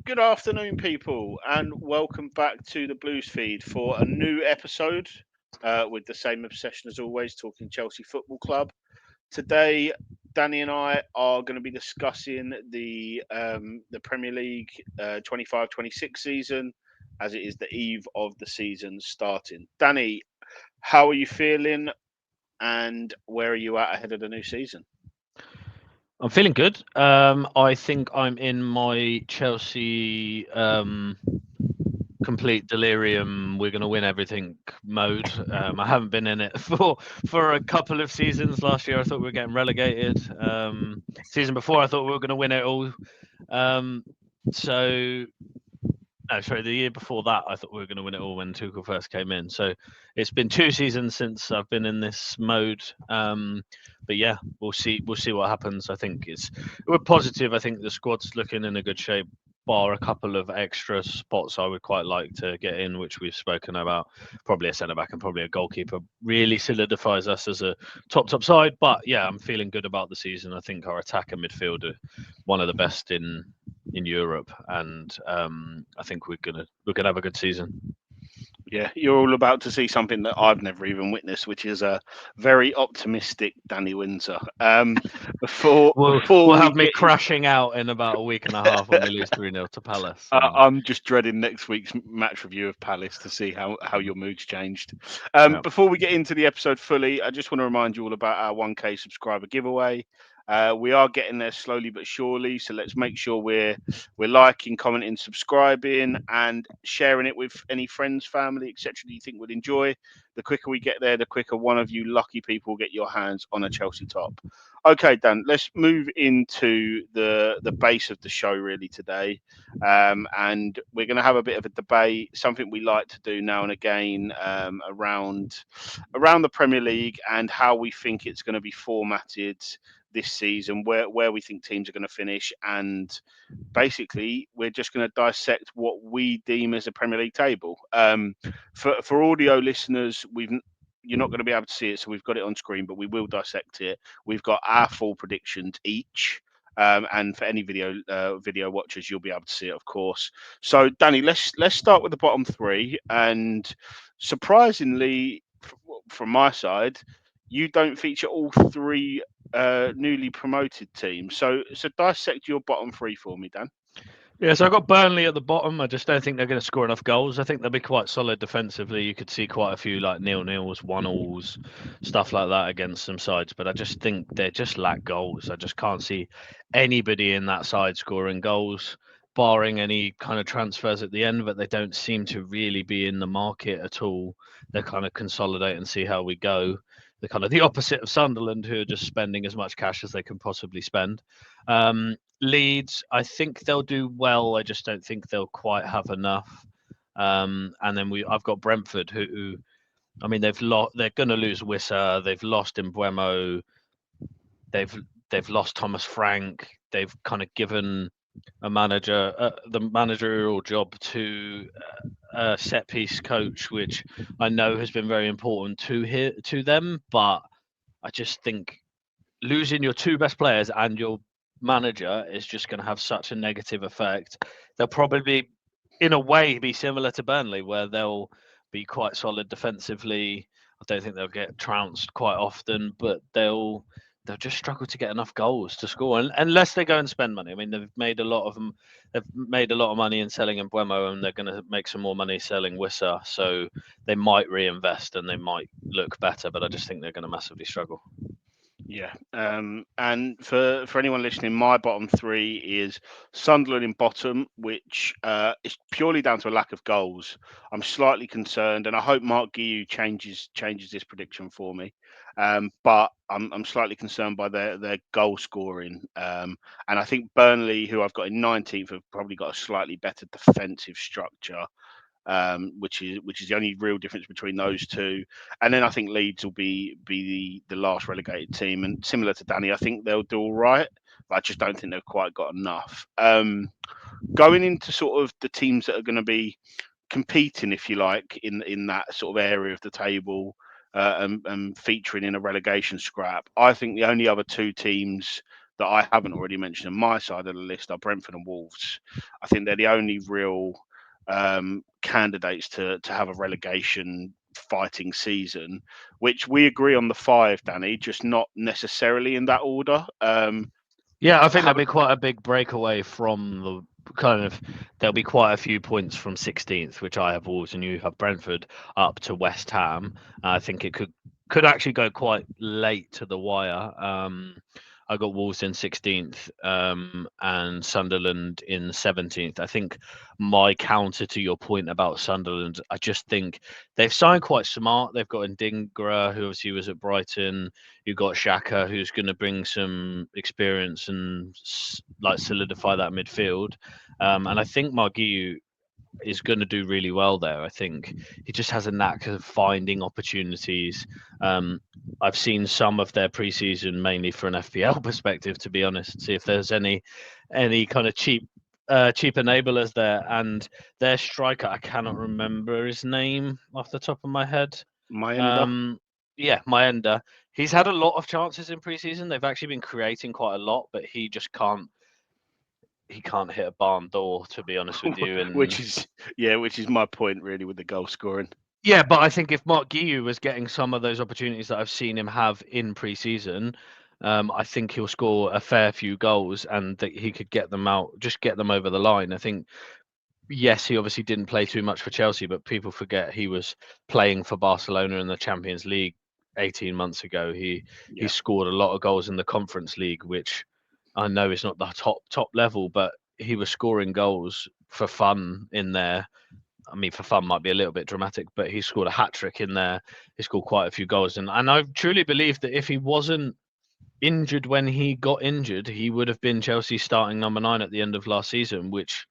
Good afternoon, people, and welcome back to the Blues feed for a new episode with the same obsession as always, talking Chelsea Football Club. Today, Danny and I are going to be discussing the Premier League 25-26 season as it is the eve of the season starting. Danny, how are you feeling and where are you at ahead of the new season? I'm feeling good. I think I'm in my Chelsea complete delirium. We're going to win everything mode. I haven't been in it for a couple of seasons. Last year, I thought we were getting relegated. Season before, I thought we were going to win it all. Um, so no, sorry, the year before that, I thought we were going to win it all when Tuchel first came in. So it's been 2 seasons since I've been in this mode. But yeah, we'll see. We'll see what happens. I think we're positive. I think the squad's looking in a good shape, bar a couple of extra spots I would quite like to get in, which we've spoken about. Probably a centre back and probably a goalkeeper really solidifies us as a top side. But yeah, I'm feeling good about the season. I think our attack and midfield are one of the best in Europe, and I think we're gonna have a good season. Yeah, you're all about to see something that I've never even witnessed, which is a very optimistic Danny Windsor. Before We'll before we'll we have me get in, crashing out in about a week and a half when we lose 3-0 to Palace. I'm just dreading next week's match review of Palace to see how your mood's changed. Yeah. Before we get into the episode fully, I just want to remind you all about our 1K subscriber giveaway. We are getting there slowly but surely, so let's make sure we're liking, commenting, subscribing, and sharing it with any friends, family, etc. that you think would enjoy. The quicker we get there, the quicker one of you lucky people will get your hands on a Chelsea top. Okay, Dan, let's move into the base of the show really today. And we're going to have a bit of a debate, something we like to do now and again around the Premier League and how we think it's going to be formatted this season, where we think teams are going to finish, and basically we're just going to dissect what we deem as a Premier League table. For audio listeners, you're not going to be able to see it, so we've got it on screen, but we will dissect it. We've got our full predictions each. And for any video watchers, you'll be able to see it, of course. So, Danny, let's start with the bottom three. And surprisingly, from my side, you don't feature all three newly promoted teams. So dissect your bottom three for me, Dan. Yeah, so I got Burnley at the bottom. I just don't think they're going to score enough goals. I think they'll be quite solid defensively. You could see quite a few like 0-0s, 1-alls, stuff like that against some sides. But I just think they just lack goals. I just can't see anybody in that side scoring goals, barring any kind of transfers at the end. But they don't seem to really be in the market at all. They're kind of consolidate and see how we go. They're kind of the opposite of Sunderland, who are just spending as much cash as they can possibly spend. Leeds, I think they'll do well. I just don't think they'll quite have enough. And then I've got Brentford, who I mean, they're going to lose Wissa. They've lost Mbuemo. They've they've lost Thomas Frank. They've kind of given the managerial job to a set piece coach, which I know has been very important to them. But I just think losing your two best players and your manager is just going to have such a negative effect. They'll probably, in a way, be similar to Burnley, where they'll be quite solid defensively. I don't think they'll get trounced quite often, but they'll just struggle to get enough goals to score, unless they go and spend money. I mean, they've made a lot of them. They've made a lot of money in selling Mbuemo, and they're going to make some more money selling Wissa. So they might reinvest and they might look better, but I just think they're going to massively struggle. Yeah. And for anyone listening, my bottom three is Sunderland in bottom, which is purely down to a lack of goals. I'm slightly concerned, and I hope Mark Guiu changes this prediction for me. But I'm slightly concerned by their goal scoring. And I think Burnley, who I've got in 19th, have probably got a slightly better defensive structure, which is the only real difference between those two. And then I think Leeds will be the last relegated team, and similar to Danny, I think they'll do all right, but I just don't think they've quite got enough. Going into sort of the teams that are going to be competing, if you like, in that sort of area of the table. And featuring in a relegation scrap. I think the only other two teams that I haven't already mentioned on my side of the list are Brentford and Wolves. I think they're the only real candidates to have a relegation fighting season, which we agree on the five, Danny, just not necessarily in that order. Yeah, I think there'll Have be quite a big breakaway from the kind of. There'll be quite a few points from 16th, which I have Wolves and you have Brentford, up to West Ham. I think it could actually go quite late to the wire. I got Wolves in 16th, and Sunderland in 17th. I think my counter to your point about Sunderland, I just think they've signed quite smart. They've got Ndingra, who obviously was at Brighton. You've got Shaka, who's going to bring some experience and like solidify that midfield. And I think Marguerite is going to do really well there. I think he just has a knack of finding opportunities. Um, I've seen some of their preseason mainly for an FPL perspective, to be honest. See if there's any kind of cheap enablers there. And their striker, I cannot remember his name off the top of my head. my ender. Um, yeah, Maenda. He's had a lot of chances in preseason. They've actually been creating quite a lot, but he just can't. He can't hit a barn door, to be honest with you. which And is which is my point really with the goal scoring. yeah, but I think if Mark Guiu was getting some of those opportunities that I've seen him have in preseason, I think he'll score a fair few goals and that he could get them out, just get them over the line. I think yes, he obviously didn't play too much for Chelsea, but people forget he was playing for Barcelona in the Champions League 18 months ago. He Yeah, scored a lot of goals in the Conference League, which I know is not the top level, but he was scoring goals for fun in there. I mean, for fun might be a little bit dramatic, but he scored a hat trick in there. He scored quite a few goals, and I truly believe that if he wasn't injured when he got injured, he would have been Chelsea's starting number 9 at the end of last season. Which,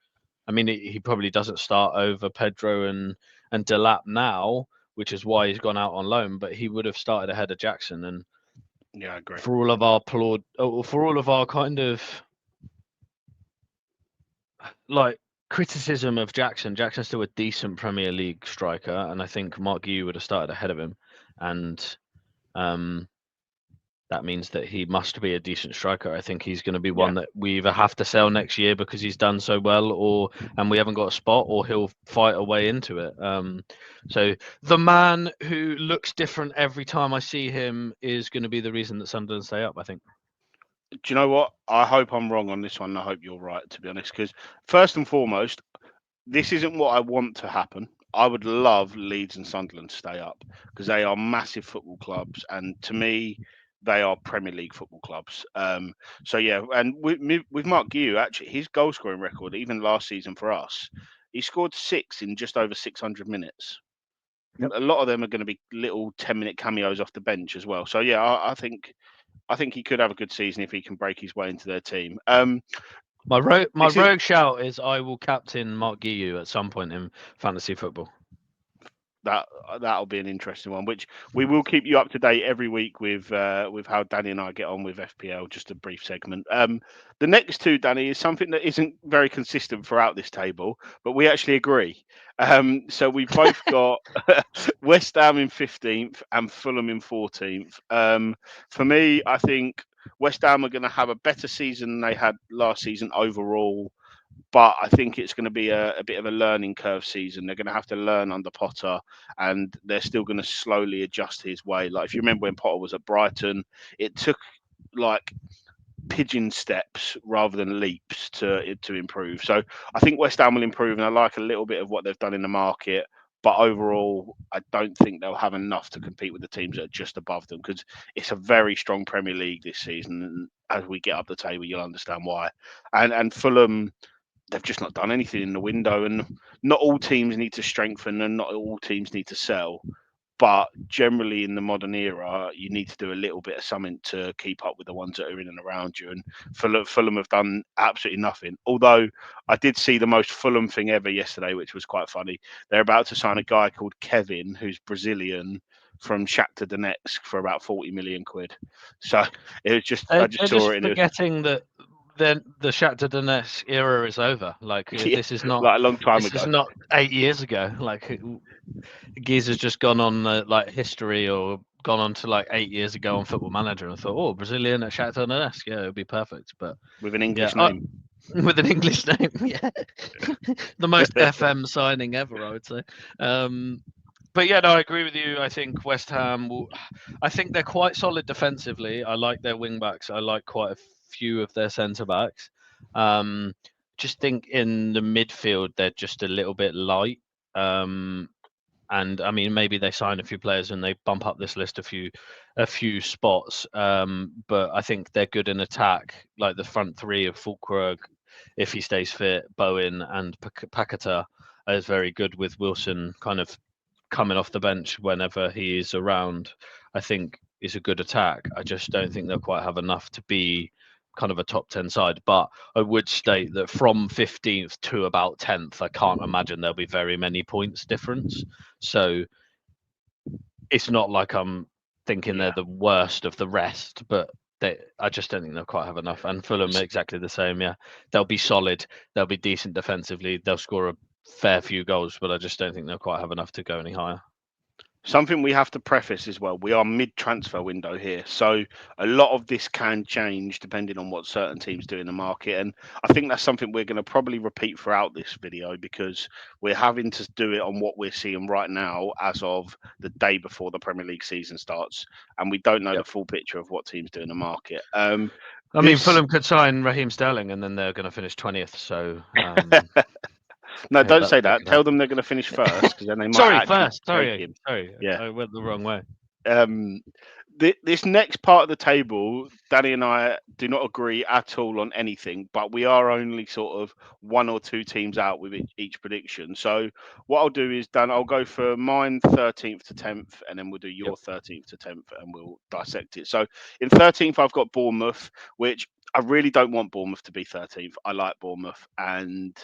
I mean, he probably doesn't start over Pedro and Delap now, which is why he's gone out on loan. But he would have started ahead of Jackson. And yeah, I agree. for all of our for all of our kind of like criticism of Jackson, Jackson's still a decent Premier League striker, and I think Mark Guiu would have started ahead of him. And um, that means that he must be a decent striker. I think he's going to be Yeah. one that we either have to sell next year because he's done so well, or and we haven't got a spot, or he'll fight a way into it. So the man who looks different every time I see him is going to be the reason that Sunderland stay up, I think. Do you know what? I hope I'm wrong on this one. I hope you're right, to be honest. Because first and foremost, this isn't what I want to happen. I would love Leeds and Sunderland to stay up because they are massive football clubs, and to me, they are Premier League football clubs. So yeah, and with Mark Guiu, actually, his goal scoring record, even last season for us, he scored six in just over 600 minutes. Yep. A lot of them are going to be little 10-minute cameos off the bench as well. So yeah, I think he could have a good season if he can break his way into their team. My This is rogue shout is I will captain Mark Guiu at some point in fantasy football. that that'll be an interesting one, which we will keep you up to date every week with how Danny and I get on with FPL. Just a brief segment. The next two, Danny, is something that isn't very consistent throughout this table, but we actually agree. So we've both got West Ham in 15th and Fulham in 14th. For me, I think West Ham are going to have a better season than they had last season overall, but I think it's going to be a bit of a learning curve season. They're going to have to learn under Potter, and they're still going to slowly adjust his way. Like if you remember when Potter was at Brighton, it took like pigeon steps rather than leaps to improve. So I think West Ham will improve, and I like a little bit of what they've done in the market. But overall, I don't think they'll have enough to compete with the teams that are just above them because it's a very strong Premier League this season. And as we get up the table, you'll understand why. And Fulham, they've just not done anything in the window. And not all teams need to strengthen, and not all teams need to sell. But generally, in the modern era, you need to do a little bit of something to keep up with the ones that are in and around you. And Fulham have done absolutely nothing. Although I did see the most Fulham thing ever yesterday, which was quite funny. They're about to sign a guy called Kevin, who's Brazilian, from Shakhtar Donetsk for about 40 million quid. So it was just, I just They're saw just it and it was forgetting that then the Shakhtar Donetsk era is over. Like yeah, like a long time this is ago. not 8 years ago. Like Giza's just gone on like history or gone on to like 8 years ago on Football Manager and thought, oh, Brazilian at Shakhtar Donetsk, yeah, it would be perfect. But with an yeah, English name. with an English name, yeah, the most FM signing ever, I would say. But yeah, no, I agree with you. I think West Ham I think they're quite solid defensively. I like their wing backs. I like quite a few of their centre backs. Um, just think in the midfield they're just a little bit light. And I mean, maybe they sign a few players and they bump up this list a few spots. But I think they're good in attack, like the front three of Fulkrug, if he stays fit, Bowen and Paqueta is very good with Wilson kind of coming off the bench whenever he is around. I think is a good attack. I just don't think they'll quite have enough to be kind of a top 10 side. But I would state that from 15th to about 10th, I can't imagine there'll be very many points difference. So it's not like I'm thinking they're the worst of the rest, but I just don't think they'll quite have enough. And Fulham are exactly the same. Yeah, they'll be solid. They'll be decent defensively. They'll score a fair few goals, but I just don't think they'll quite have enough to go any higher. Something we have to preface as well, we are mid-transfer window here, so a lot of this can change depending on what certain teams do in the market, and I think that's something we're going to probably repeat throughout this video because we're having to do it on what we're seeing right now as of the day before the Premier League season starts, and we don't know the full picture of what teams do in the market. I mean, Fulham could sign Raheem Sterling and then they're going to finish 20th, so no, don't say that. Tell them they're going to finish first because then they might actually take him. Sorry, Yeah. I went the wrong way. This next part of the table, Danny and I do not agree at all on anything, but we are only sort of one or two teams out with each prediction. So what I'll do is, Dan, I'll go for mine 13th to 10th, and then we'll do your 13th to 10th, and we'll dissect it. So in 13th, I've got Bournemouth, which I really don't want Bournemouth to be 13th. I like Bournemouth, and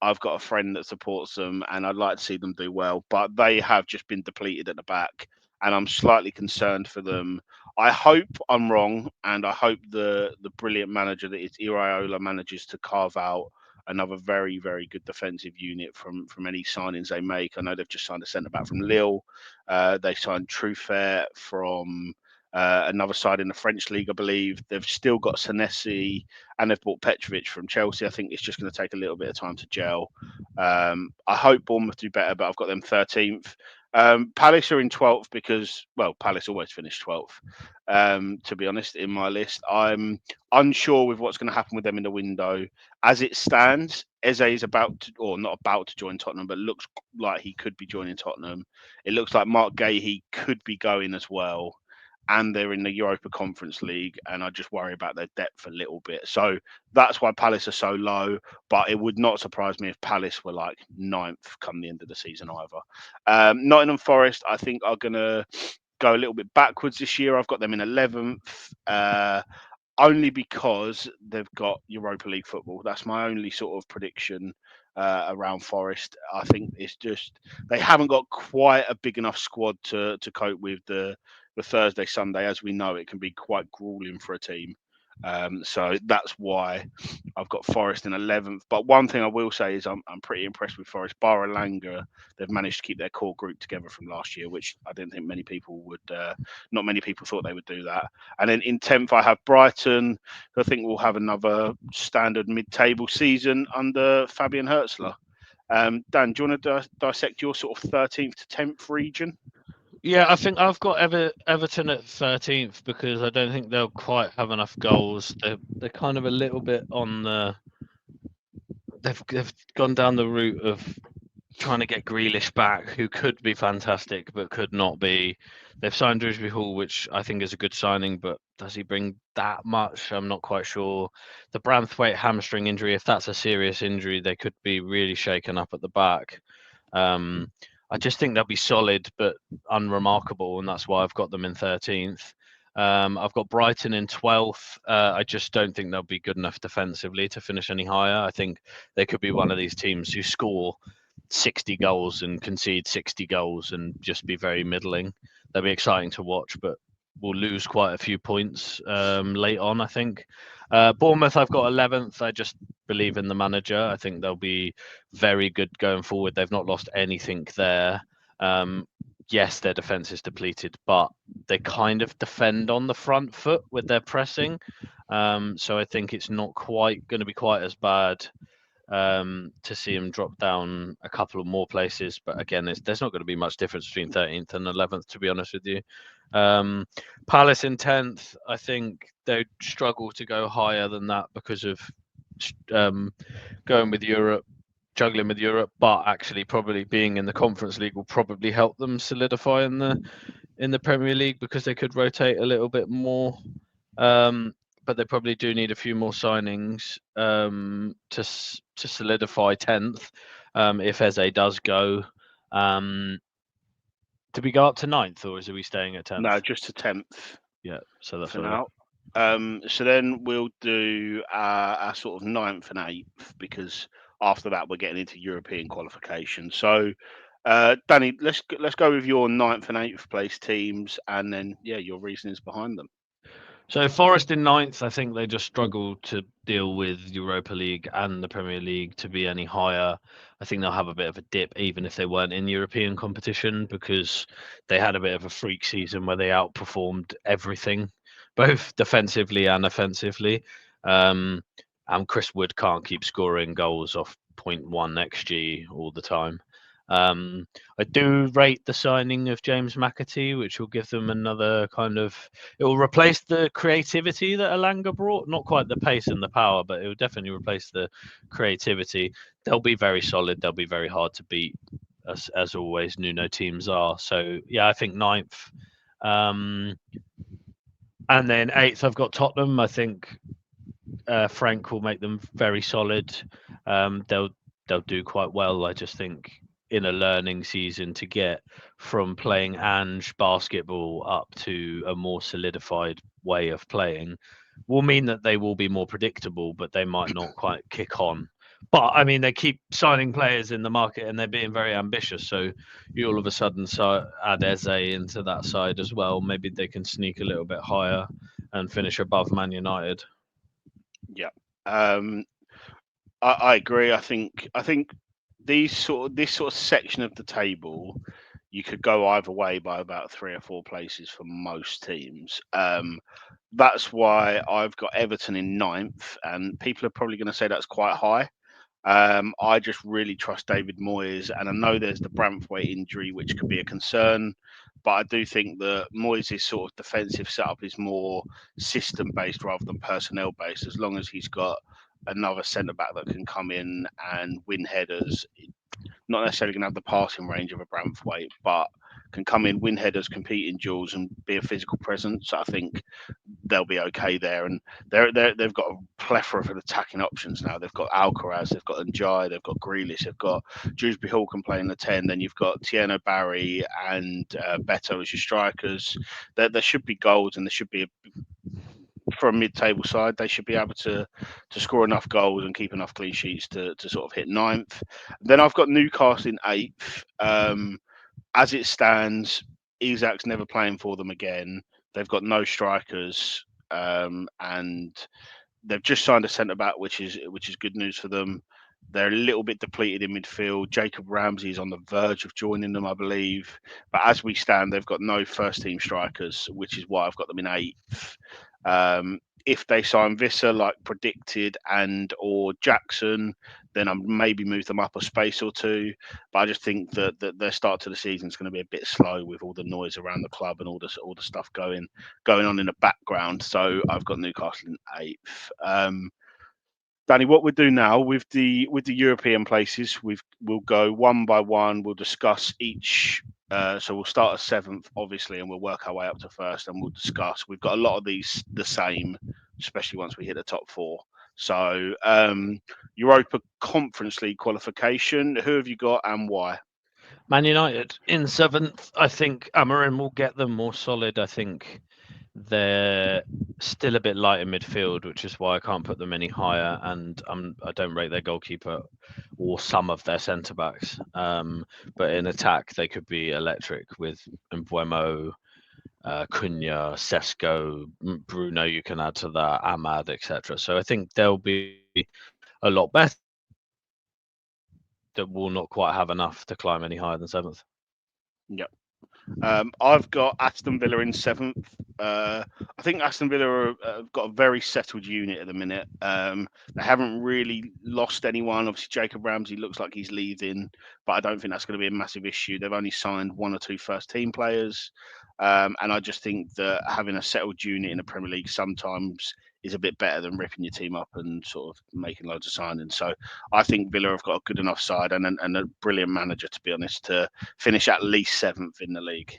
I've got a friend that supports them, and I'd like to see them do well, but they have just been depleted at the back, and I'm slightly concerned for them. I hope I'm wrong, and I hope the brilliant manager that is Iraola manages to carve out another very, very good defensive unit from any signings they make. I know they've just signed a centre back from Lille. They signed Truffert from another side in the French league, I believe. They've still got Senesi and they've bought Petrovic from Chelsea. I think it's just going to take a little bit of time to gel. I hope Bournemouth do better, but I've got them 13th. Palace are in 12th because, well, Palace always finish 12th, to be honest, in my list. I'm unsure with what's going to happen with them in the window. As it stands, Eze is about to, or not about to join Tottenham, but looks like he could be joining Tottenham. It looks like Mark Gahey could be going as well. And they're in the Europa Conference League, and I just worry about their depth a little bit. So that's why Palace are so low, but it would not surprise me if Palace were like 9th come the end of the season either. Nottingham Forest, I think, are going to go a little bit backwards this year. I've got them in 11th. Only because they've got Europa League football. That's my only sort of prediction around Forest. I think it's just they haven't got quite a big enough squad to cope with the Thursday, Sunday. As we know, it can be quite grueling for a team. So that's why I've got Forest in 11th. But one thing I will say is I'm pretty impressed with Forest. Bar Elanga, they've managed to keep their core group together from last year, which I didn't think many people would. Not many people thought they would do that. And then in 10th, I have Brighton. I think we'll have another standard mid-table season under Fabian Hertzler. Dan, do you want to dissect your sort of 13th to 10th region? Yeah, I think I've got Everton at 13th because I don't think they'll quite have enough goals. They're kind of a little bit on the. They've gone down the route of trying to get Grealish back, who could be fantastic but could not be. They've signed Dewsbury Hall, which I think is a good signing, but does he bring that much? I'm not quite sure. The Branthwaite hamstring injury, if that's a serious injury, they could be really shaken up at the back. I just think they'll be solid but unremarkable, and that's why I've got them in 13th. I've got Brighton in 12th. I just don't think they'll be good enough defensively to finish any higher. I think they could be one of these teams who score 60 goals and concede 60 goals and just be very middling. They'll be exciting to watch, but will lose quite a few points late on, I think. Bournemouth, I've got 11th. I just believe in the manager. I think they'll be very good going forward. They've not lost anything there. yes, their defense is depleted, but they kind of defend on the front foot with their pressing. So I think it's not quite going to be quite as bad to see them drop down a couple of more places. But again, there's not going to be much difference between 13th and 11th, to be honest with you. Palace in 10th, I think they struggle to go higher than that because of going with Europe, juggling with Europe, but actually probably being in the Conference League will probably help them solidify in the Premier League because they could rotate a little bit more. But they probably do need a few more signings to solidify 10th if Eze does go. Do we go up to 9th or are we staying at 10th? No, just to 10th Yeah, so that's for what now. So then we'll do our sort of 9th and 8th, because after that we're getting into European qualification. So, Danny, let's go with your 9th and 8th place teams, and then your reasonings behind them. So Forest in 9th, I think they just struggle to deal with Europa League and the Premier League to be any higher. I think they'll have a bit of a dip even if they weren't in European competition because they had a bit of a freak season where they outperformed everything, both defensively and offensively. And Chris Wood can't keep scoring goals off 0.1 XG all the time. I do rate the signing of James McAtee, which will give them another kind of. It will replace the creativity that Alanga brought. Not quite the pace and the power, but it will definitely replace the creativity. They'll be very solid. They'll be very hard to beat, as always. Nuno teams are. So yeah, I think 9th. And then 8th, I've got Tottenham. I think Frank will make them very solid. They'll do quite well. I just think in a learning season to get from playing Ange basketball up to a more solidified way of playing will mean that they will be more predictable, but they might not quite kick on. But I mean, they keep signing players in the market and they're being very ambitious. So you all of a sudden add Eze into that side as well. Maybe they can sneak a little bit higher and finish above Man United. Yeah. Um, I agree. I think this sort of section of the table, you could go either way by about 3 or 4 places for most teams. That's why I've got Everton in 9th, and people are probably going to say that's quite high. I just really trust David Moyes, and I know there's the Branthwaite injury, which could be a concern, but I do think that Moyes' sort of defensive setup is more system based rather than personnel based. As long as he's got another centre back that can come in and win headers, not necessarily going to have the passing range of a Branthwaite, but can come in, win headers, compete in duels, and be a physical presence. I think they'll be okay there. And they've got a plethora of attacking options now. They've got Alcaraz, they've got Njai, they've got Grealish, they've got Dewsbury Hall can play in the 10. Then you've got Tieno Barry and Beto as your strikers. There should be goals, and there should be for a mid-table side, they should be able to score enough goals and keep enough clean sheets to sort of hit 9th. Then I've got Newcastle in 8th. As it stands, Isak's never playing for them again. They've got no strikers, and they've just signed a centre back, which is good news for them. They're a little bit depleted in midfield. Jacob Ramsey is on the verge of joining them, I believe. But as we stand, they've got no first team strikers, which is why I've got them in 8th. If they sign Visser like predicted and or Jackson, then I maybe move them up a space or two. But I just think that their start to the season is going to be a bit slow with all the noise around the club and all the stuff going on in the background. So I've got Newcastle in 8th. Danny, what we'll do now with the European places, we'll go one by one. We'll discuss each. So we'll start at 7th, obviously, and we'll work our way up to first, and we'll discuss. We've got a lot of these the same, especially once we hit the top 4. So Europa Conference League qualification. Who have you got and why? Man United in 7th. I think Amarin will get them more solid. I think they're still a bit light in midfield, which is why I can't put them any higher. And I don't rate their goalkeeper or some of their centre backs. But in attack, they could be electric with Mbuemo, Cunha, Sesko, Bruno. You can add to that, Ahmad, etc. So I think they'll be a lot better. That will not quite have enough to climb any higher than 7th. Yep. I've got Aston Villa in seventh. I think Aston Villa have got a very settled unit at the minute. They haven't really lost anyone. Obviously, Jacob Ramsey looks like he's leaving, but I don't think that's going to be a massive issue. They've only signed one or two first team players. And I just think that having a settled unit in the Premier League sometimes is a bit better than ripping your team up and sort of making loads of signings. So I think Villa have got a good enough side and a brilliant manager, to be honest, to finish at least seventh in the league.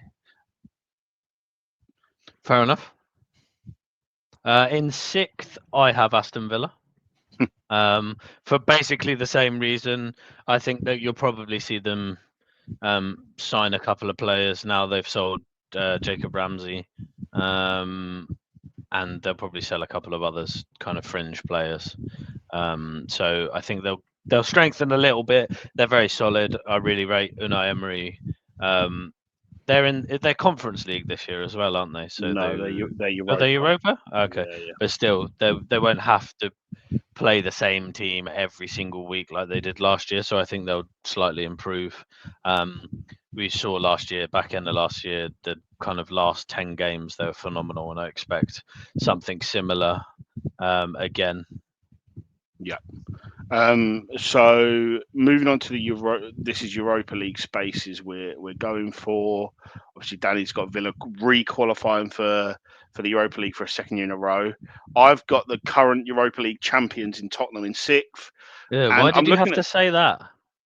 Fair enough. In sixth, I have Aston Villa. For basically the same reason. I think that you'll probably see them sign a couple of players now they've sold Jacob Ramsey, and they'll probably sell a couple of others, kind of fringe players. So I think they'll strengthen a little bit. They're very solid. I really rate Unai Emery. They're in their Conference League this year as well, aren't they? So No, they're are they Europa. Europa? Okay, Yeah. but still, they won't have to play the same team every single week like they did last year. So I think they'll slightly improve. We saw last year, back end of last year, the kind of last 10 games, they were phenomenal, and I expect something similar again. Yeah. So moving on to the this is Europa League spaces we're going for. Obviously, Danny's got Villa re-qualifying for the Europa League for a second year in a row. I've got the current Europa League champions in Tottenham in sixth, Yeah, and why I'm did you have looking at to say that?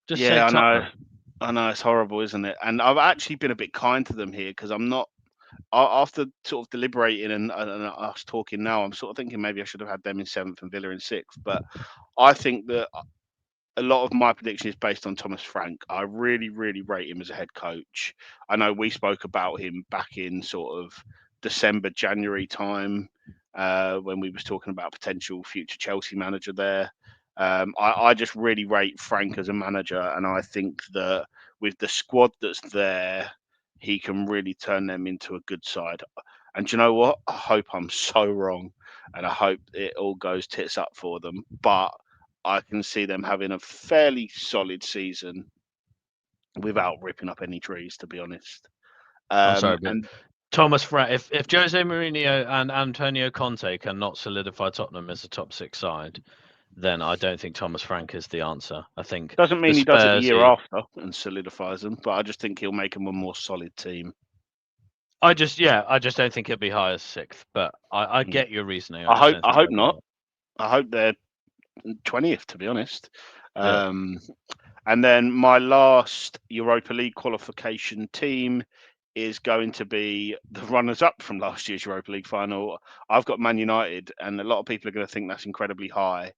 Just say yeah, Tottenham. I know it's horrible, isn't it? And I've actually been a bit kind to them here because I'm not after sort of deliberating and us talking now. I'm sort of thinking maybe I should have had them in seventh and Villa in sixth, but I think that a lot of my prediction is based on Thomas Frank. I really, really rate him as a head coach. I know we spoke about him back in sort of December, January time when we was talking about potential future Chelsea manager there. I just really rate Frank as a manager, and I think that with the squad that's there, he can really turn them into a good side. And do you know what? I hope I'm so wrong, and I hope it all goes tits up for them. But I can see them having a fairly solid season without ripping up any trees, to be honest. I'm sorry, but And Thomas Frank, if Jose Mourinho and Antonio Conte cannot solidify Tottenham as a top six side, then I don't think Thomas Frank is the answer. I think doesn't the mean he does it the year Spursy. after and solidifies them, but I just think he'll make them a more solid team. I just don't think it'll be high as sixth. But I Mm. get your reasoning. I just don't I think hope they'll do not. it. I hope they're 20th, to be honest. Yeah. Um, and then my last Europa League qualification team is going to be the runners up from last year's Europa League final. I've got Man United, and a lot of people are going to think that's incredibly high.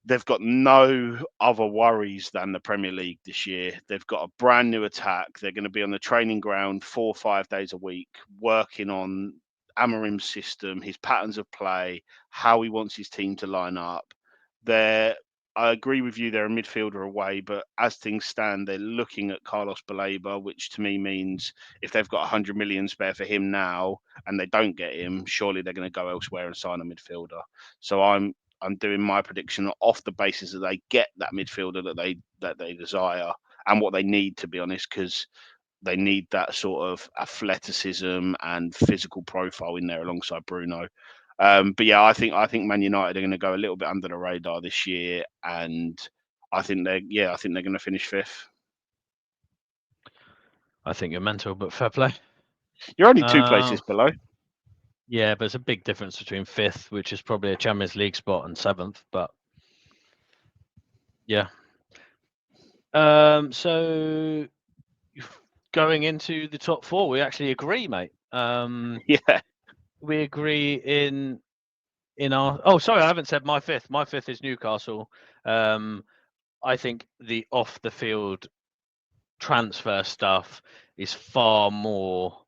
They've got no other worries than the Premier League this year. They've got a brand new attack. They're going to be on the training ground 4 or 5 days a week, working on Amarim's system, his patterns of play, how he wants his team to line up. They're I agree with you. They're a midfielder away, but as things stand, they're looking at Carlos Baleba, which to me means if they've got 100 million spare for him now and they don't get him, surely they're going to go elsewhere and sign a midfielder. So I'm doing my prediction off the basis that they get that midfielder that they desire and what they need, to be honest, because they need that sort of athleticism and physical profile in there alongside Bruno. But yeah, I think Man United are going to go a little bit under the radar this year, and I think they're going to finish fifth. I think you're mental, but fair play. You're only two Uh, places below. yeah, but there's a big difference between fifth, which is probably a Champions League spot, and seventh. But yeah. So going into the top four, we actually agree, mate. Yeah, We agree in our. Oh, sorry, I haven't said my fifth. My fifth is Newcastle. I think the off the field transfer stuff is far more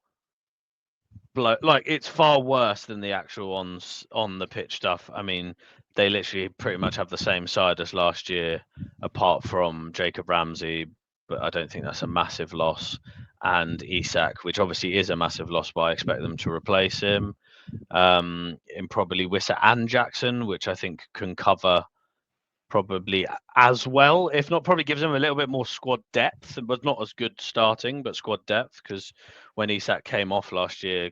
like it's far worse than the actual on the pitch stuff. I mean, they literally pretty much have the same side as last year, apart from Jacob Ramsey, but I don't think that's a massive loss. And Isak, which obviously is a massive loss, but I expect them to replace him. In probably Wissa and Jackson, which I think can cover probably as well, if not probably gives them a little bit more squad depth, but not as good starting, but squad depth, because when Isak came off last year,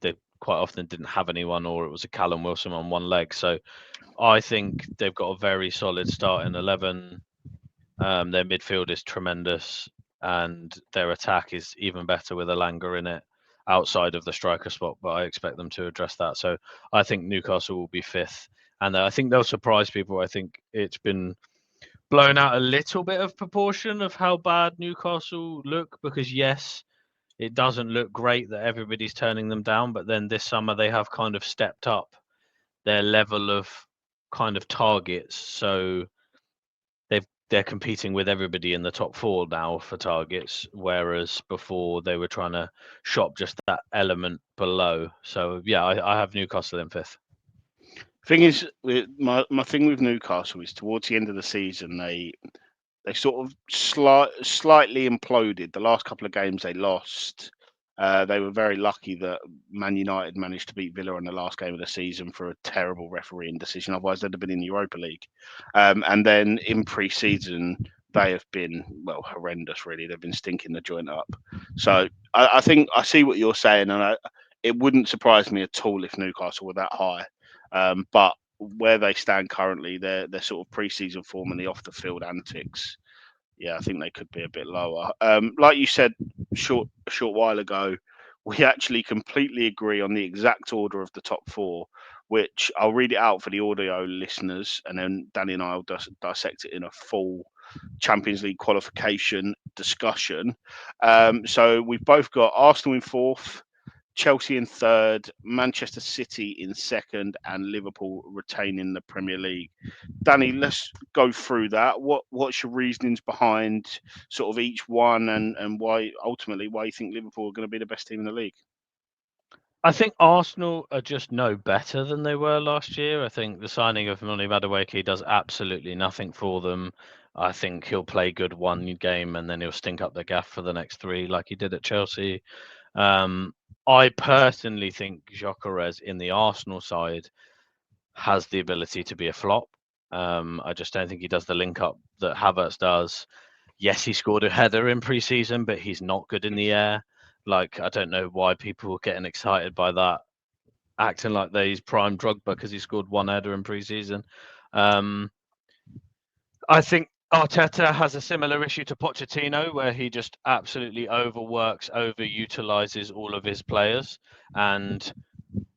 they quite often didn't have anyone, or it was a Callum Wilson on one leg. So I think they've got a very solid starting 11. Their midfield is tremendous, and their attack is even better with Elanga in it outside of the striker spot. But I expect them to address that. So I think Newcastle will be fifth, and I think they'll surprise people. I think it's been blown out a little bit of proportion of how bad Newcastle look, because yes, it doesn't look great that everybody's turning them down, but then this summer they have kind of stepped up their level of kind of targets. So they're competing with everybody in the top four now for targets, whereas before they were trying to shop just that element below. So yeah, I have Newcastle in fifth. Thing is, my thing with Newcastle is towards the end of the season they sort of slightly imploded. The last couple of games they lost. They were very lucky that Man United managed to beat Villa in the last game of the season for a terrible refereeing decision. Otherwise, they'd have been in the Europa League. And then in pre-season, they have been, well, horrendous. Really, they've been stinking the joint up. So I think I see what you're saying, and it wouldn't surprise me at all if Newcastle were that high. But where they stand currently, their sort of pre-season form and the off-the-field antics, yeah, I think they could be a bit lower. Like you said a short while ago, we actually completely agree on the exact order of the top four, which I'll read it out for the audio listeners, and then Danny and I will dissect it in a full Champions League qualification discussion. So we've both got Arsenal in fourth, Chelsea in third, Manchester City in second, and Liverpool retaining the Premier League. Danny, let's go through that. What's your reasonings behind sort of each one, and why ultimately why you think Liverpool are going to be the best team in the league? I think Arsenal are just no better than they were last year. I think the signing of Noni Madueke does absolutely nothing for them. I think he'll play good one game and then he'll stink up the gaff for the next three, like he did at Chelsea. I personally think Gyökeres in the Arsenal side has the ability to be a flop. I just don't think he does the link up that Havertz does. Yes, he scored a header in pre-season, but he's not good in the air. Like, I don't know why people are getting excited by that, acting like he's prime Drogba because he scored one header in pre-season. I think Arteta has a similar issue to Pochettino, where he just absolutely overworks, overutilizes all of his players. And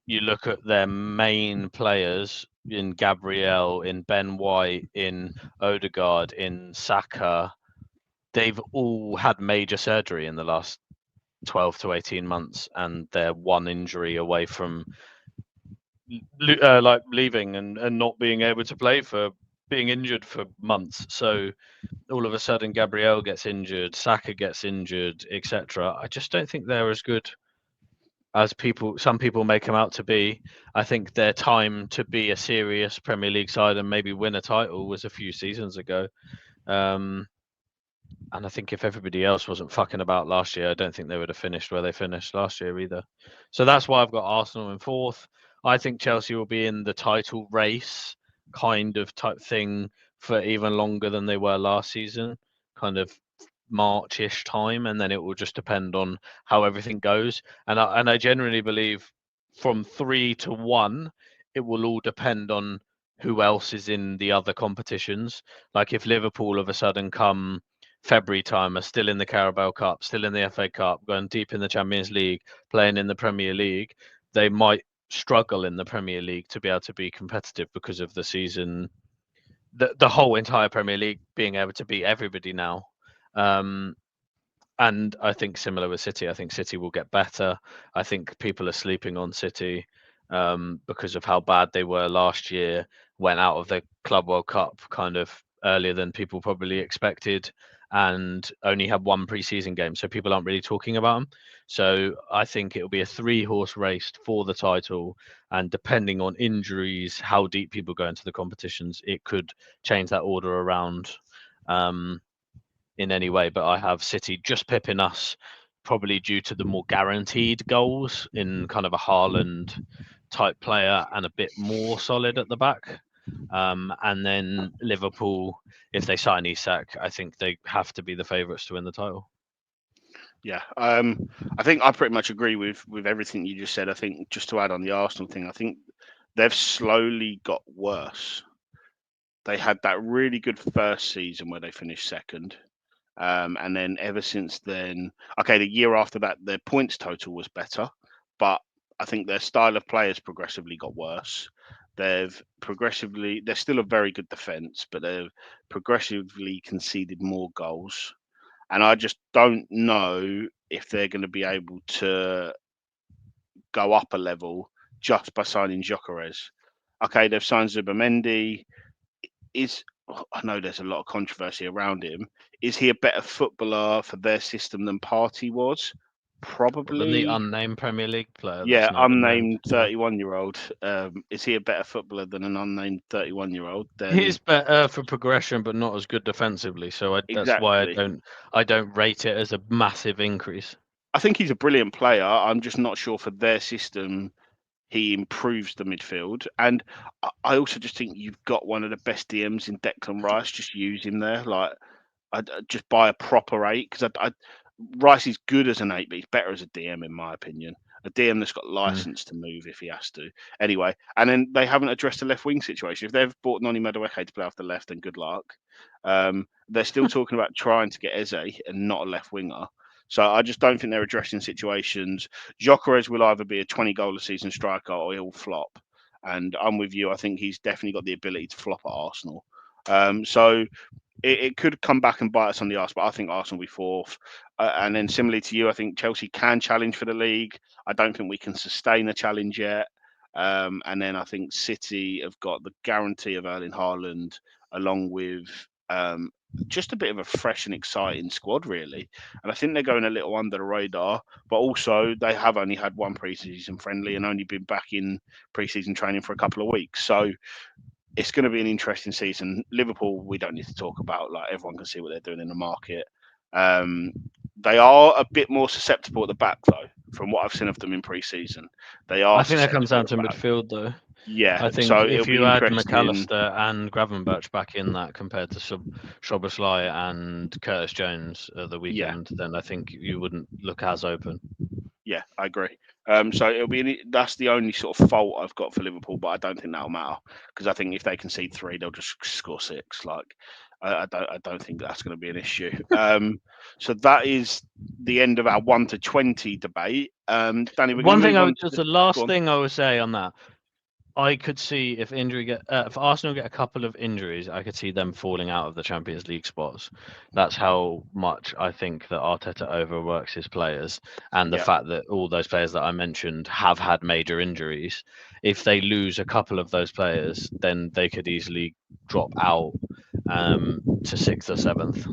you look at their main players in Gabriel, in Ben White, in Odegaard, in Saka, they've all had major surgery in the last 12 to 18 months, and they're one injury away from like leaving and not being able to play for being injured for months. So all of a sudden Gabriel gets injured, Saka gets injured, etc. I just don't think they're as good as some people make them out to be. I think their time to be a serious Premier League side and maybe win a title was a few seasons ago. And I think if everybody else wasn't fucking about last year, I don't think they would have finished where they finished last year either. So that's why I've got Arsenal in fourth. I think Chelsea will be in the title race kind of type thing for even longer than they were last season, kind of March-ish time, and then it will just depend on how everything goes. And I generally believe from 3 to 1, it will all depend on who else is in the other competitions. Like if Liverpool all of a sudden come February time are still in the Carabao Cup, still in the FA Cup, going deep in the Champions League, playing in the Premier League, they might struggle in the Premier League to be able to be competitive because of the season, the whole entire Premier League being able to beat everybody now. And I think similar with City, I think City will get better. I think people are sleeping on City because of how bad they were last year, went out of the Club World Cup kind of earlier than people probably expected, and only had one preseason game, so people aren't really talking about them. So I think it'll be a three-horse race for the title, and depending on injuries, how deep people go into the competitions, it could change that order around in any way. But I have City just pipping us, probably due to the more guaranteed goals in kind of a Haaland type player and a bit more solid at the back. And then Liverpool, if they sign Isak, I think they have to be the favourites to win the title. Yeah, I think I pretty much agree with everything you just said. I think just to add on the Arsenal thing, I think they've slowly got worse. They had that really good first season where they finished second, and then ever since then, okay, the year after that, their points total was better, but I think their style of play has progressively got worse. They're still a very good defence, but they've progressively conceded more goals. And I just don't know if they're going to be able to go up a level just by signing Gyökeres. Okay, they've signed Zubimendi. Is I know there's a lot of controversy around him. Is he a better footballer for their system than Partey was? Well, then the Probably. unnamed Premier League player Yeah, that's now been named. unnamed Yeah. 31-year-old. Is he a better footballer than an unnamed 31-year-old? He's Then better for progression, but not as good defensively. So that's why exactly. I don't rate it as a massive increase. I think he's a brilliant player. I'm just not sure for their system he improves the midfield. And I also just think you've got one of the best DMs in Declan Rice. Just use him there. Like, I'd just buy a proper eight because Rice is good as an eight, but he's better as a DM in my opinion. A DM that's got Mm. license to move if he has to. Anyway, and then they haven't addressed the left wing situation. If they've bought Noni Madueke to play off the left, then good luck. They're still talking about trying to get Eze and not a left winger. So I just don't think they're addressing situations. Gyökeres will either be a 20 goal a season striker or he'll flop. And I'm with you. I think he's definitely got the ability to flop at Arsenal. So it could come back and bite us on the arse, but I think Arsenal will be fourth. And then similarly to you, I think Chelsea can challenge for the league. I don't think we can sustain a challenge yet. And then I think City have got the guarantee of Erling Haaland, along with just a bit of a fresh and exciting squad, really. And I think they're going a little under the radar, but also they have only had one preseason friendly and only been back in preseason training for a couple of weeks. So it's going to be an interesting season. Liverpool, we don't need to talk about. Like everyone can see what they're doing in the market. Um, they are a bit more susceptible at the back, though. From what I've seen of them in pre-season, they I are think that comes susceptible down at to the back. midfield, though. Yeah, I think so it'll if be you add interesting. McAllister and Gravenberch back in that compared to Szoboszlai and Curtis Jones at the Yeah, weekend, then I think you wouldn't look as open. yeah, I agree. So it'll be that's the only sort of fault I've got for Liverpool, but I don't think that'll matter because I think if they concede three, they'll just score six. Like I don't think that's going to be an issue. So that is the end of our 1 to 20 debate. Danny, we're going One to thing move I on would to just the. the Go last on. thing I would say on that, I could see if Arsenal get a couple of injuries, I could see them falling out of the Champions League spots. That's how much I think that Arteta overworks his players, and the Yeah, fact that all those players that I mentioned have had major injuries. If they lose a couple of those players, then they could easily drop out to sixth or seventh.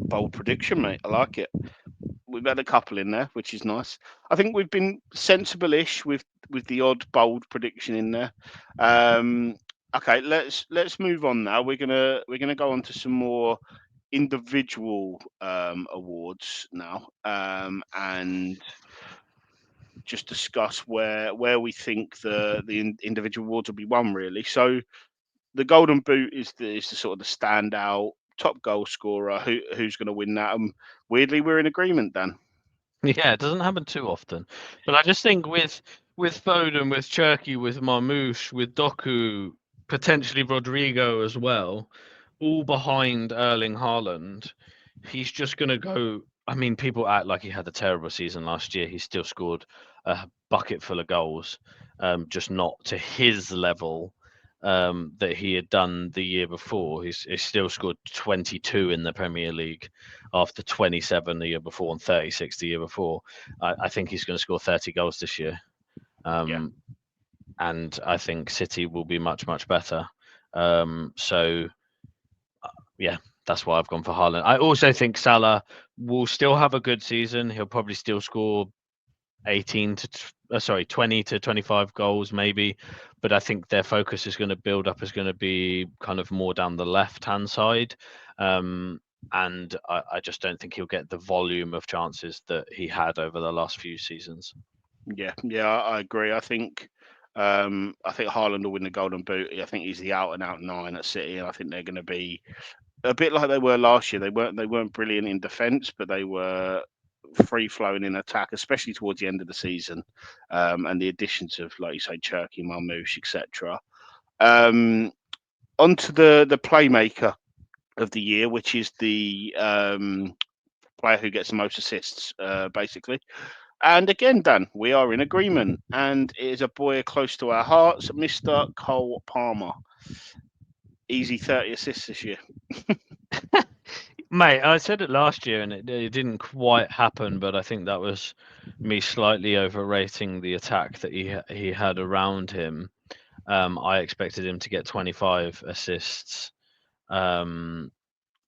bold prediction, mate. I like it. We've had a couple in there, which is nice. I think we've been sensible-ish with the odd bold prediction in there. Um, okay, let's move on now. We're gonna go on to some more individual awards now, and just discuss where we think the individual awards will be won. Really, so the Golden Boot is the sort of the standout top goal scorer. Who's going to win that? Weirdly, we're in agreement, Dan. Yeah, it doesn't happen too often. But I just think with Foden, with Cherky, with Marmoush, with Doku, potentially Rodrigo as well, all behind Erling Haaland, he's just gonna go. I mean, people act like he had a terrible season last year. He still scored a bucket full of goals, just not to his level that he had done the year before. He's still scored 22 in the Premier League after 27 the year before and 36 the year before. I think he's going to score 30 goals this year. Yeah, Um, and I think City will be much, much better. So, yeah, that's why I've gone for Haaland. I also think Salah will still have a good season. He'll probably still score 20 to 25 goals maybe, but I think their focus is going to build up is going to be kind of more down the left hand side. And I just don't think he'll get the volume of chances that he had over the last few seasons. yeah, I agree. I think I think Haaland will win the Golden Boot. I think he's the out and out nine at City, and I think they're going to be a bit like they were last year. They weren't brilliant in defence, but they were free flowing in attack, especially towards the end of the season. And the additions of, like you say, Cherky, Marmoush, etc. Um, Onto the playmaker of the year, which is the player who gets the most assists, basically. And again, Dan, we are in agreement, and it is a boy close to our hearts, Mr. Cole Palmer. Easy 30 assists this year. Mate, I said it last year and it didn't quite happen, but I think that was me slightly overrating the attack that he had around him. I expected him to get 25 assists um,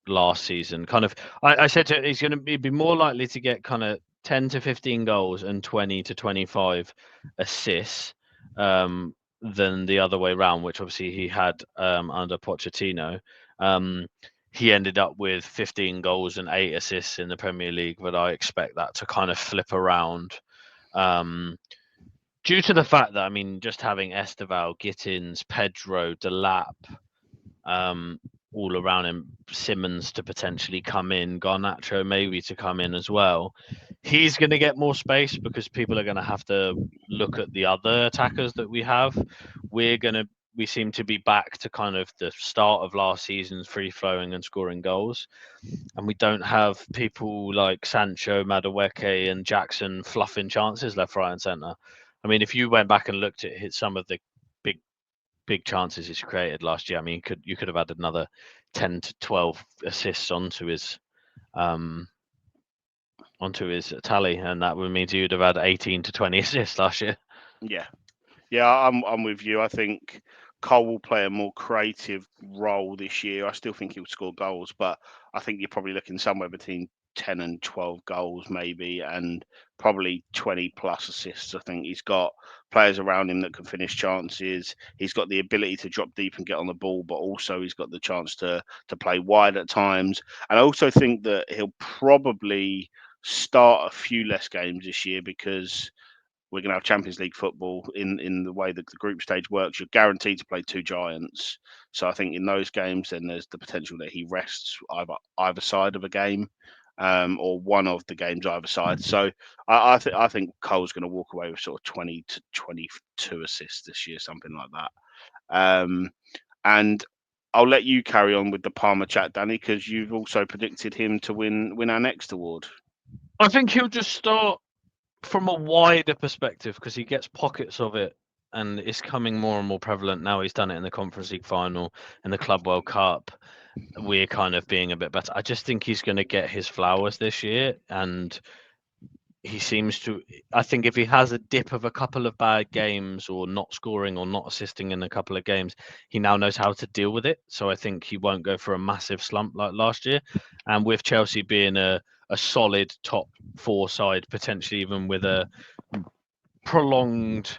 last season. Kind of, I said he's going to be more likely to get kind of 10 to 15 goals and 20 to 25 assists than the other way round, which obviously he had under Pochettino. Um, he ended up with 15 goals and 8 assists in the Premier League, but I expect that to kind of flip around. Due to the fact that, I mean, just having Esteval, Gittins, Pedro, Delap, all around him, Simmons to potentially come in, Garnacho maybe to come in as well. He's going to get more space because people are going to have to look at the other attackers that we have. We seem to be back to kind of the start of last season's free flowing and scoring goals. And we don't have people like Sancho, Madueke, and Jackson fluffing chances left, right, and centre. I mean, if you went back and looked at some of the big chances he's created last year. I mean, you could have added another 10 to 12 assists um, onto his tally, and that would mean you'd have had 18 to 20 assists last year. Yeah, yeah, I'm with you. I think Cole will play a more creative role this year. I still think he'll score goals, but I think you're probably looking somewhere between 10 and 12 goals, maybe, and probably 20 plus assists. I think he's got players around him that can finish chances. He's got the ability to drop deep and get on the ball, but also he's got the chance to play wide at times. And I also think that he'll probably start a few less games this year because we're going to have Champions League football in the way that the group stage works. You're guaranteed to play two giants. So I think in those games, then there's the potential that he rests either side of a game, or one of the games either side. So I think Cole's going to walk away with sort of 20 to 22 assists this year, something like that. And I'll let you carry on with the Palmer chat, Danny, because you've also predicted him to win our next award. I think he'll just start from a wider perspective because he gets pockets of it, and it's coming more and more prevalent now. He's done it in the Conference League final, in the Club World Cup. We're kind of being a bit better. I just think he's going to get his flowers this year, and he seems to. I think if he has a dip of a couple of bad games or not scoring or not assisting in a couple of games, he now knows how to deal with it. So I think he won't go for a massive slump like last year. And with Chelsea being a solid top four side, potentially even with a prolonged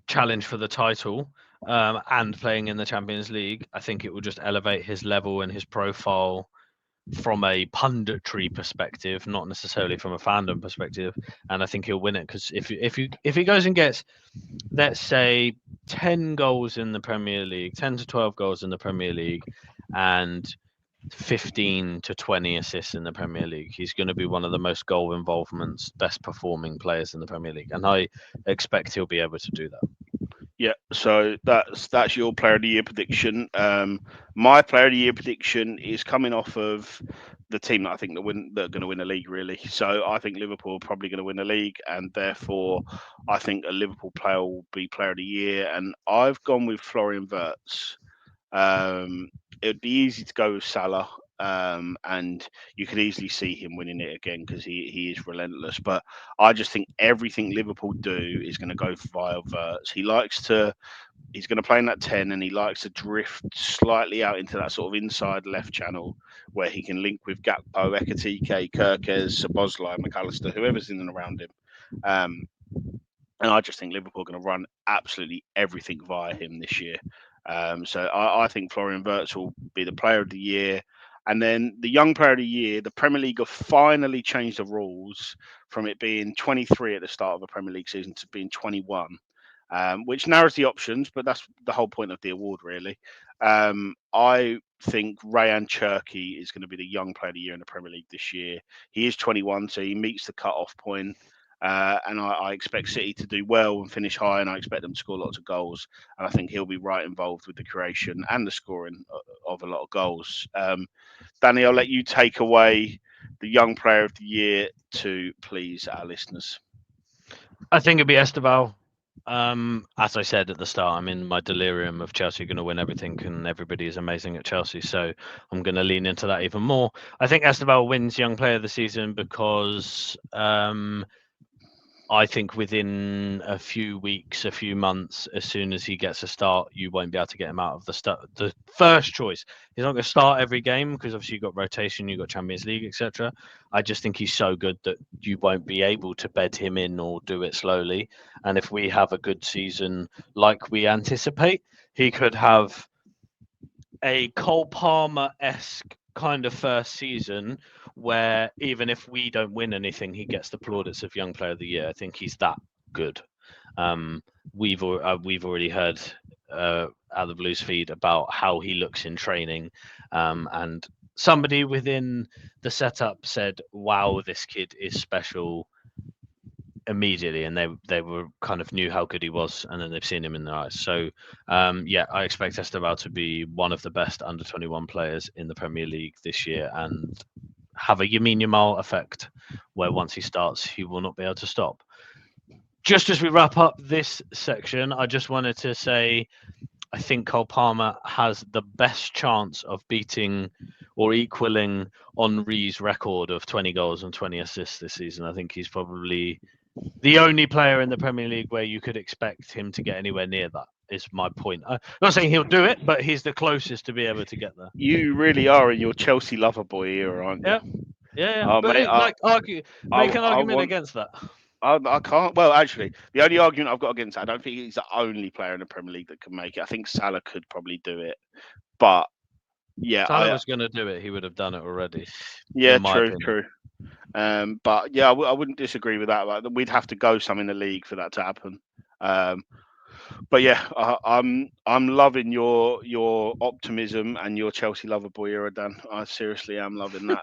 challenge for the title, and playing in the Champions League, I think it will just elevate his level and his profile from a punditry perspective, not necessarily from a fandom perspective. And I think he'll win it because if he goes and gets, let's say, 10 goals in the Premier League, 10 to 12 goals in the Premier League, and 15 to 20 assists in the Premier League, he's going to be one of the most goal involvements, best performing players in the Premier League, and I expect he'll be able to do that. Yeah, so that's your player of the year prediction. My player of the year prediction is coming off of the team that I think that are going to win the league. Really, so I think Liverpool are probably going to win the league, and therefore I think a Liverpool player will be player of the year. And I've gone with Florian Wirtz. It would be easy to go with Salah, and you could easily see him winning it again because he is relentless. But I just think everything Liverpool do is going to go via Wirtz. He's going to play in that 10, and he likes to drift slightly out into that sort of inside left channel where he can link with Gakpo, Ekatike, Kirkez, Sabozlai, McAllister, whoever's in and around him. Um, and I just think Liverpool are going to run absolutely everything via him this year. So I think Florian Wirtz will be the player of the year. And then the young player of the year, the Premier League have finally changed the rules from it being 23 at the start of a Premier League season to being 21. which narrows the options, but that's the whole point of the award, really. I think Rayan Cherki is going to be the young player of the year in the Premier League this year. He is 21, so he meets the cut-off point. And I expect City to do well and finish high, and I expect them to score lots of goals. And I think he'll be right involved with the creation and the scoring of a lot of goals. Danny, I'll let you take away the young player of the year to please our listeners. I think it'd be Esteval. As I said at the start, I'm in my delirium of Chelsea going to win everything, and everybody is amazing at Chelsea. So I'm going to lean into that even more. I think Esteval wins Young Player of the Season because I think within a few weeks, a few months, as soon as he gets a start, you won't be able to get him out of the first choice. He's not going to start every game because obviously you've got rotation, you've got Champions League, etc. I just think he's so good that you won't be able to bed him in or do it slowly. And if we have a good season like we anticipate, he could have a Cole Palmer-esque kind of first season where even if we don't win anything, he gets the plaudits of Young Player of the Year. I think he's that good. Um, we've already heard out the Blues feed about how he looks in training, and somebody within the setup said, "Wow, this kid is special." Immediately, and they were kind of knew how good he was, and then they've seen him in their eyes. So yeah, I expect Esteval to be one of the best under 21 players in the Premier League this year and have a Yamin Yamal effect where once he starts he will not be able to stop. Just as we wrap up this section, I just wanted to say I think Cole Palmer has the best chance of beating or equaling Henri's record of 20 goals and 20 assists this season. I think he's probably the only player in the Premier League where you could expect him to get anywhere near that. Is my point. I'm not saying he'll do it, but he's the closest to be able to get there. You really are in your Chelsea lover boy era, aren't you? Yeah, yeah. Oh, But mate, like, argue, make an I argument want. against that. I can't. Well, actually, the only argument I've got against that, I don't think he's the only player in the Premier League that can make it. I think Salah could probably do it, but yeah, Salah was going to do it. He would have done it already, in yeah, my true, opinion. true. But yeah, I wouldn't disagree with that. Like, we'd have to go some in the league for that to happen. Um, but yeah, I'm loving your optimism and your Chelsea lover boy era, Dan. I seriously am loving that.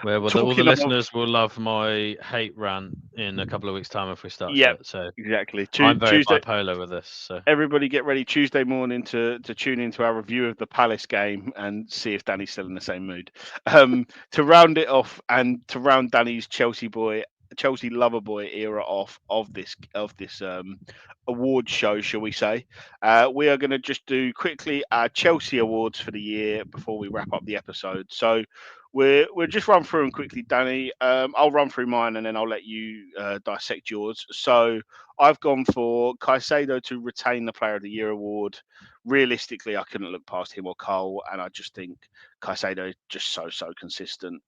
Where all the Talking of listeners will love my hate rant in a couple of weeks' time if we start yeah, shit. So exactly. I'm very Tuesday, bipolar with this. So everybody get ready Tuesday morning to tune into our review of the Palace game and see if Danny's still in the same mood. To round it off and to round Danny's Chelsea lover boy era off of this award show, shall we say? We are going to just do quickly our Chelsea awards for the year before we wrap up the episode. So we'll just run through them quickly, Danny. I'll run through mine and then I'll let you dissect yours. So I've gone for Caicedo to retain the Player of the Year award. Realistically, I couldn't look past him or Cole, and I just think Caicedo is just so consistent.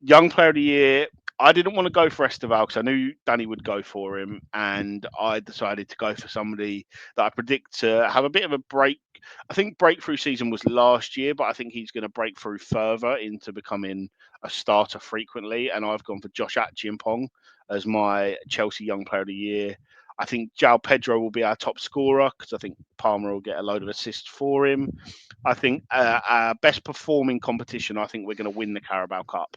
Young Player of the Year. I didn't want to go for Esteval because I knew Danny would go for him, and I decided to go for somebody that I predict to have a bit of a break. I think breakthrough season was last year, but I think he's going to break through further into becoming a starter frequently. And I've gone for Josh Achiampong as my Chelsea Young Player of the Year. I think João Pedro will be our top scorer because I think Palmer will get a load of assists for him. I think our best performing competition, I think we're going to win the Carabao Cup.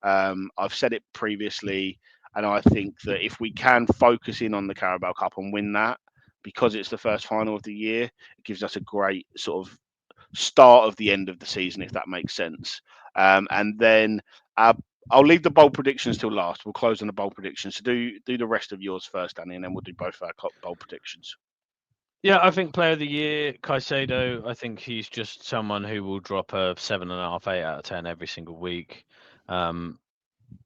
I've said it previously, and I think that if we can focus in on the Carabao Cup and win that, because it's the first final of the year, it gives us a great sort of start of the end of the season, if that makes sense. And then I'll leave the bold predictions till last. We'll close on the bold predictions. So do the rest of yours first, Danny, and then we'll do both our bold predictions. yeah, I think Player of the Year Caicedo. I think he's just someone who will drop a 7.5, 8 out of 10 every single week.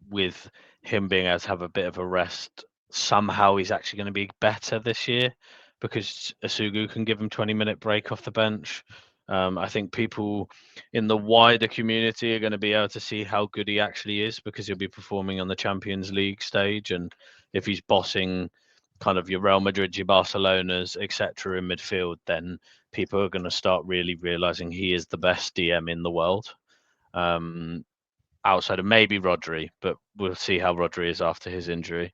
With him being able to have a bit of a rest, somehow he's actually going to be better this year because Asugu can give him 20-minute break off the bench. I think people in the wider community are going to be able to see how good he actually is because he'll be performing on the Champions League stage, and if he's bossing kind of your Real Madrid, your Barcelonas, etc. in midfield, then people are going to start really realizing he is the best DM in the world. Outside of maybe Rodri, but we'll see how Rodri is after his injury.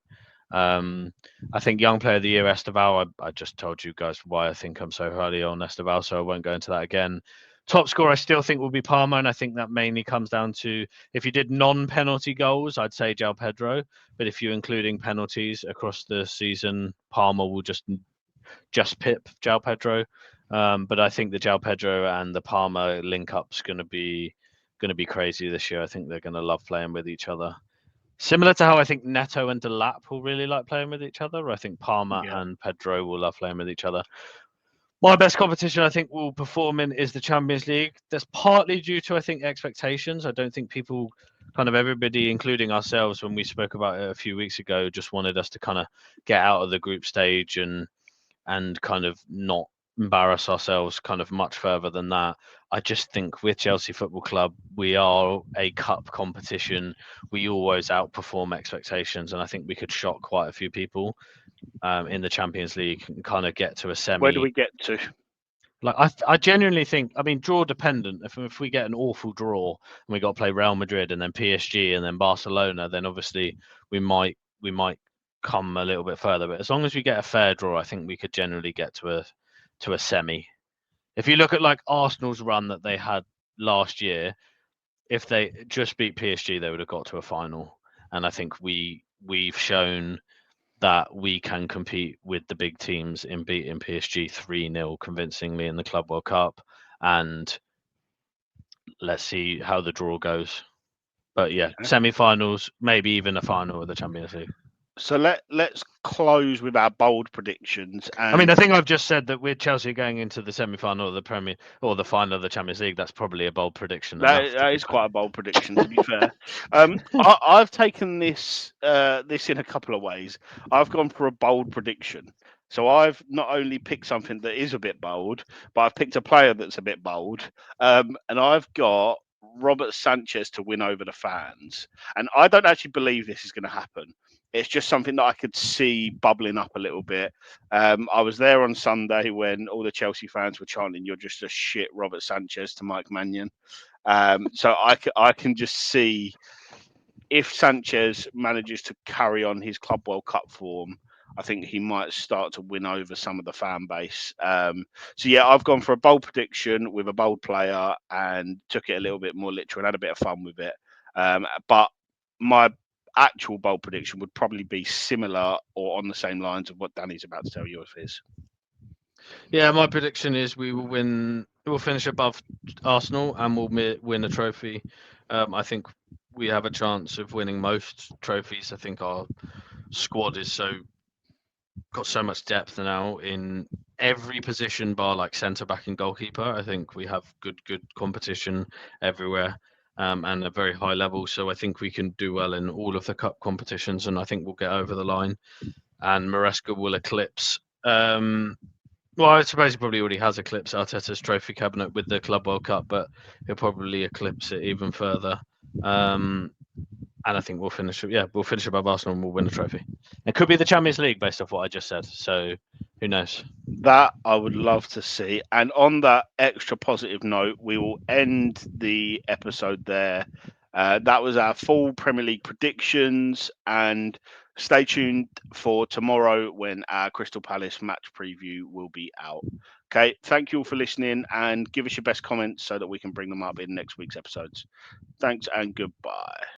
I think young player of the year Esteval. I just told you guys why I think I'm so highly on Esteval, so I won't go into that again. Top scorer, I still think will be Palmer, and I think that mainly comes down to if you did non-penalty goals, I'd say João Pedro, but if you're including penalties across the season, Palmer will just pip João Pedro. But I think the João Pedro and the Palmer link up's going to be crazy this year. I think they're going to love playing with each other. Similar to how I think Neto and Delap will really like playing with each other, I think Palmer Yeah. and Pedro will love playing with each other. My best competition I think will perform in is the Champions League. That's partly due to I think expectations. I don't think people kind of everybody, including ourselves, when we spoke about it a few weeks ago, just wanted us to kind of get out of the group stage and kind of not embarrass ourselves kind of much further than that. I just think with Chelsea Football Club, we are a cup competition. We always outperform expectations, and I think we could shock quite a few people in the Champions League and kind of get to a Where do semi. we get to? Like I genuinely think, I mean, draw dependent. If we get an awful draw and we got to play Real Madrid and then PSG and then Barcelona, then obviously we might come a little bit further. But as long as we get a fair draw, I think we could generally get to a semi. If you look at like Arsenal's run that they had last year, if they just beat PSG, they would have got to a final. And I think we've shown that we can compete with the big teams in beating PSG 3-0 convincingly in the Club World Cup. And let's see how the draw goes. But yeah, semi-finals, maybe even a final of the Champions League. So let's close with our bold predictions. I mean, And I think I've just said that with Chelsea going into the semi-final of the Premier or the final of the Champions League, that's probably a bold prediction enough. that is quite a bold prediction, to be fair. I've taken this in a couple of ways. I've gone for a bold prediction. So I've not only picked something that is a bit bold, but I've picked a player that's a bit bold. And I've got Robert Sanchez to win over the fans. And I don't actually believe this is going to happen. It's just something that I could see bubbling up a little bit. I was there on Sunday when all the Chelsea fans were chanting, "You're just a shit Robert Sanchez" to Mike Mannion. So I can just see if Sanchez manages to carry on his Club World Cup form, I think he might start to win over some of the fan base. So yeah, I've gone for a bold prediction with a bold player and took it a little bit more literal and had a bit of fun with it. But my actual bold prediction would probably be similar or on the same lines of what Danny's about to tell you of his. Yeah, my prediction is we will win. We'll finish above Arsenal and we'll win a trophy. I think we have a chance of winning most trophies. I think our squad is got so much depth now in every position bar like centre back and goalkeeper. I think we have good competition everywhere. And a very high level, so I think we can do well in all of the cup competitions, and I think we'll get over the line. And Maresca will eclipse well, I suppose he probably already has eclipsed Arteta's trophy cabinet with the Club World Cup, but he'll probably eclipse it even further. Um, and I think we'll finish. Yeah, we'll finish above Arsenal and we'll win a trophy. It could be the Champions League based off what I just said. So who knows? That I would love to see. And on that extra positive note, we will end the episode there. That was our full Premier League predictions. And stay tuned for tomorrow when our Crystal Palace match preview will be out. Okay. Thank you all for listening and give us your best comments so that we can bring them up in next week's episodes. Thanks and goodbye.